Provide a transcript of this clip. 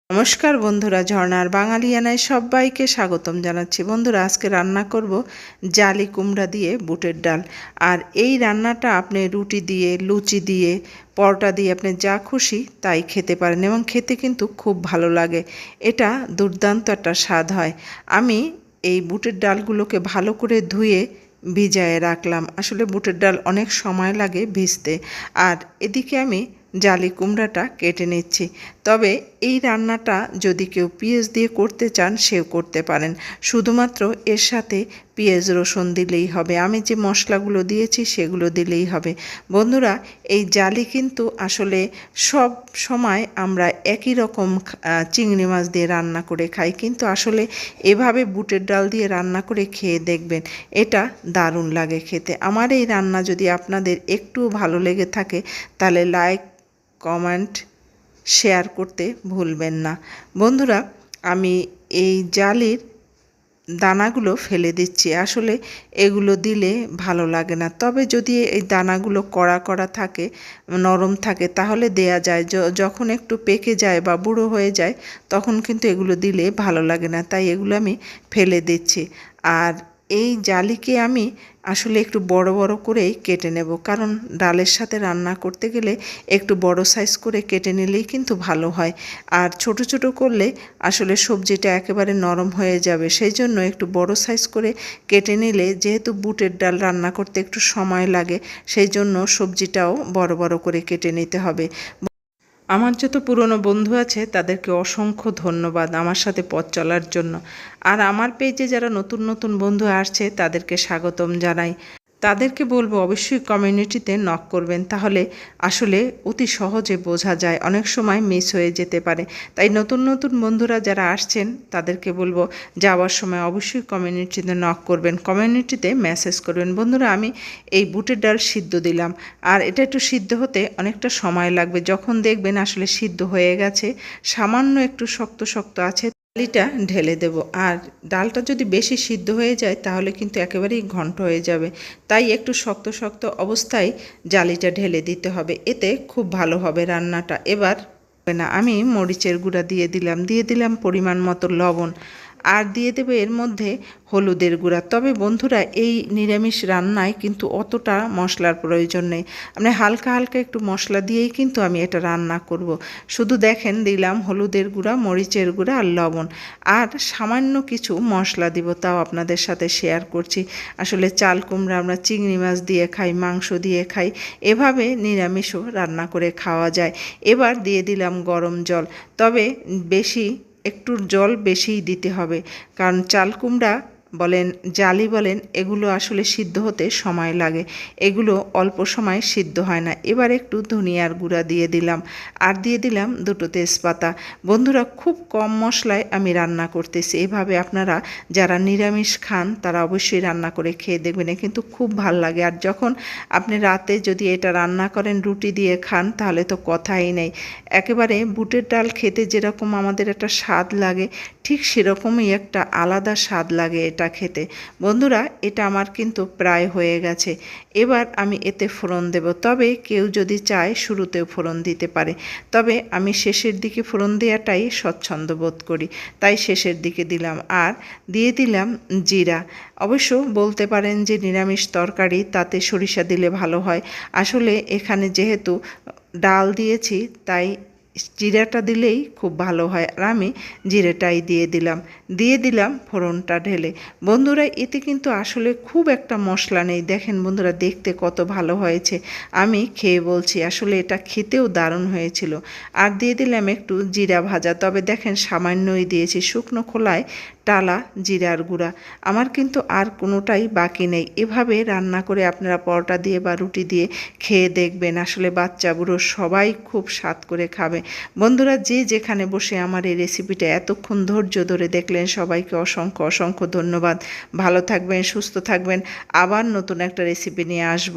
নমস্কার বন্ধুরা, ঝর্ণার বাঙালিয়ানায় সবাইকে স্বাগতম জানাচ্ছি। বন্ধুরা, আজকে রান্না করব জালি কুমড়া দিয়ে বুটের ডাল। আর এই রান্নাটা আপনি রুটি দিয়ে, লুচি দিয়ে, পরোটা দিয়ে আপনি যা খুশি তাই খেতে পারেন এবং খেতে কিন্তু খুব ভালো লাগে। এটা দুর্দান্ত একটা স্বাদ হয়। আমি এই বুটের ডালগুলোকে ভালো করে ধুয়ে ভিজায়ে রাখলাম। আসলে বুটের ডাল অনেক সময় লাগে ভিজতে। আর এদিকে আমি জালি কুমড়াটা কেটে নিচ্ছি। তবে এই রান্নাটা যদি কেউ পেঁয়াজ দিয়ে করতে চান সেও করতে পারেন, শুধুমাত্র এর সাথে পেঁয়াজ রসুন দিলেই হবে। আমি যে মশলাগুলো দিয়েছি সেগুলো দিলেই হবে। বন্ধুরা, এই জালি কিন্তু আসলে সব সময় আমরা একই রকম চিংড়ি মাছ দিয়ে রান্না করে খাই, কিন্তু আসলে এভাবে বুটের ডাল দিয়ে রান্না করে খেয়ে দেখবেন, এটা দারুণ লাগে খেতে। আমার এই রান্না যদি আপনাদের একটু ভালো লেগে থাকে তাহলে লাইক, কমেন্ট, শেয়ার করতে ভুলবেন না। বন্ধুরা, আমি এই জালির দানাগুলো ফেলে দিচ্ছি। আসলে এগুলো দিলে ভালো লাগে না, তবে যদি এই দানাগুলো কড়া কড়া থাকে, নরম থাকে, তাহলে দেয়া যায়। যখন একটু পেকে যায় বা বুড়ো হয়ে যায় তখন কিন্তু এগুলো দিলে ভালো লাগে না, তাই এগুলো আমি ফেলে দিচ্ছি। আর এই জালিকে আমি আসলে একটু বড় বড় করেই কেটে নেব, কারণ ডালের সাথে রান্না করতে গেলে একটু বড় সাইজ করে কেটে নিলেই কিন্তু ভালো হয়। আর ছোট ছোট করলে আসলে সবজিটা একেবারে নরম হয়ে যাবে, সেই জন্য একটু বড় সাইজ করে কেটে নিলে, যেহেতু বুটের ডাল রান্না করতে একটু সময় লাগে, সেই জন্য সবজিটাও বড় বড় করে কেটে নিতে হবে। আমার যত পুরনো বন্ধু আছে তাদেরকে অসংখ্য ধন্যবাদ আমার সাথে পথ চলার জন্য। আর আমার পেজে যারা নতুন নতুন বন্ধু আসছে তাদেরকে স্বাগতম জানাই। তাদেরকে বলবো অবশ্যই কমিউনিটিতে নক করবেন, তাহলে আসলে অতি সহজে বোঝা যায়, অনেক সময় মিস হয়ে যেতে পারে। তাই নতুন নতুন বন্ধুরা যারা আসছেন তাদেরকে বলবো যাওয়ার সময় অবশ্যই কমিউনিটিতে নক করবেন, কমিউনিটিতে মেসেজ করবেন। বন্ধুরা, আমি এই বুটের ডাল সিদ্ধ দিলাম, আর এটা একটু সিদ্ধ হতে অনেকটা সময় লাগবে। যখন দেখবেন আসলে সিদ্ধ হয়ে গেছে, সামান্য একটু শক্ত শক্ত আছে, ডালিটা ঢেলে দেব। আর ডালটা যদি বেশি সিদ্ধ হয়ে যায় তাহলে কিন্তু একেবারেই ঘন্ট হয়ে যাবে, তাই একটু শক্ত শক্ত অবস্থায় জালিটা ঢেলে দিতে হবে, এতে খুব ভালো হবে রান্নাটা। এবার না, আমি মরিচের গুঁড়া দিয়ে দিলাম পরিমাণ মতো লবণ, আর দিয়ে দেবো এর মধ্যে হলুদের গুঁড়া। তবে বন্ধুরা, এই নিরামিষ রান্নায় কিন্তু অতটা মশলার প্রয়োজন নেই, মানে হালকা হালকা একটু মশলা দিয়েই কিন্তু আমি এটা রান্না করব। শুধু দেখেন, দিলাম হলুদের গুঁড়া, মরিচের গুঁড়া আর লবণ, আর সামান্য কিছু মশলা দিব, তাও আপনাদের সাথে শেয়ার করছি। আসলে চাল কুমড়া আমরা চিংড়ি মাছ দিয়ে খাই, মাংস দিয়ে খাই, এভাবে নিরামিষও রান্না করে খাওয়া যায়। এবার দিয়ে দিলাম গরম জল, তবে একটু জল বেশিই দিতে হবে, কারণ চাল কুমড়া বলেন, জালি বলেন, এগুলো আসলে সিদ্ধ হতে সময় লাগে, এগুলো অল্প সময় সিদ্ধ হয় না। এবার একটু ধনিয়ার গুঁড়া দিয়ে দিলাম, আর দিয়ে দিলাম দুটো তেজপাতা। বন্ধুরা, খুব কম মশলায় আমি রান্না করতেছি, এভাবে আপনারা যারা নিরামিষ খান তারা অবশ্যই রান্না করে খেয়ে দেখবেন, কিন্তু খুব ভাল লাগে। আর যখন আপনি রাতে যদি এটা রান্না করেন, রুটি দিয়ে খান, তাহলে তো কথাই নেই। একেবারে বুটের ডাল খেতে যেরকম আমাদের একটা স্বাদ লাগে, ঠিক সেরকমই একটা আলাদা স্বাদ লাগে এটা খেতে। বন্ধুরা, এটা আমার কিন্তু প্রায় হয়ে গেছে। এবার আমি এতে ফোড়ন দেব, তবে কেউ যদি চায় শুরুতেও ফোড়ন দিতে পারে, তবে আমি শেষের দিকে ফোড়ন দেওয়াটাই স্বচ্ছন্দ বোধ করি, তাই শেষের দিকে দিলাম। আর দিয়ে দিলাম জিরা। অবশ্য বলতে পারেন যে নিরামিষ তরকারি, তাতে সরিষা দিলে ভালো হয়। আসলে এখানে যেহেতু ডাল দিয়েছি, তাই জিরাটা দিলেই খুব ভালো হয়, আর আমি জিরেটাই দিয়ে দিলাম ফোড়নটা ঢেলে। বন্ধুরা, এতে কিন্তু আসলে খুব একটা মশলা নেই, দেখেন বন্ধুরা, দেখতে কত ভালো হয়েছে। আমি খেয়ে বলছি, আসলে এটা খেতেও দারুণ হয়েছিল। আর দিয়ে দিলাম একটু জিরা ভাজা, তবে দেখেন সামান্যই দিয়েছি, শুকনো খোলায় টালা জিরার গুঁড়া। আমার কিন্তু আর কোনোটাই বাকি নেই। এভাবে রান্না করে আপনারা পরোটা দিয়ে বা রুটি দিয়ে খেয়ে দেখবেন, আসলে বাচ্চা বুড়ো সবাই খুব স্বাদ করে খাবে। বন্ধুরা, যে যেখানে বসে আমার এই রেসিপিটা এতক্ষণ ধৈর্য ধরে দেখলেন, সবাইকে অসংখ্য অসংখ্য ধন্যবাদ। ভালো থাকবেন, সুস্থ থাকবেন, আবার নতুন একটা রেসিপি নিয়ে আসবো।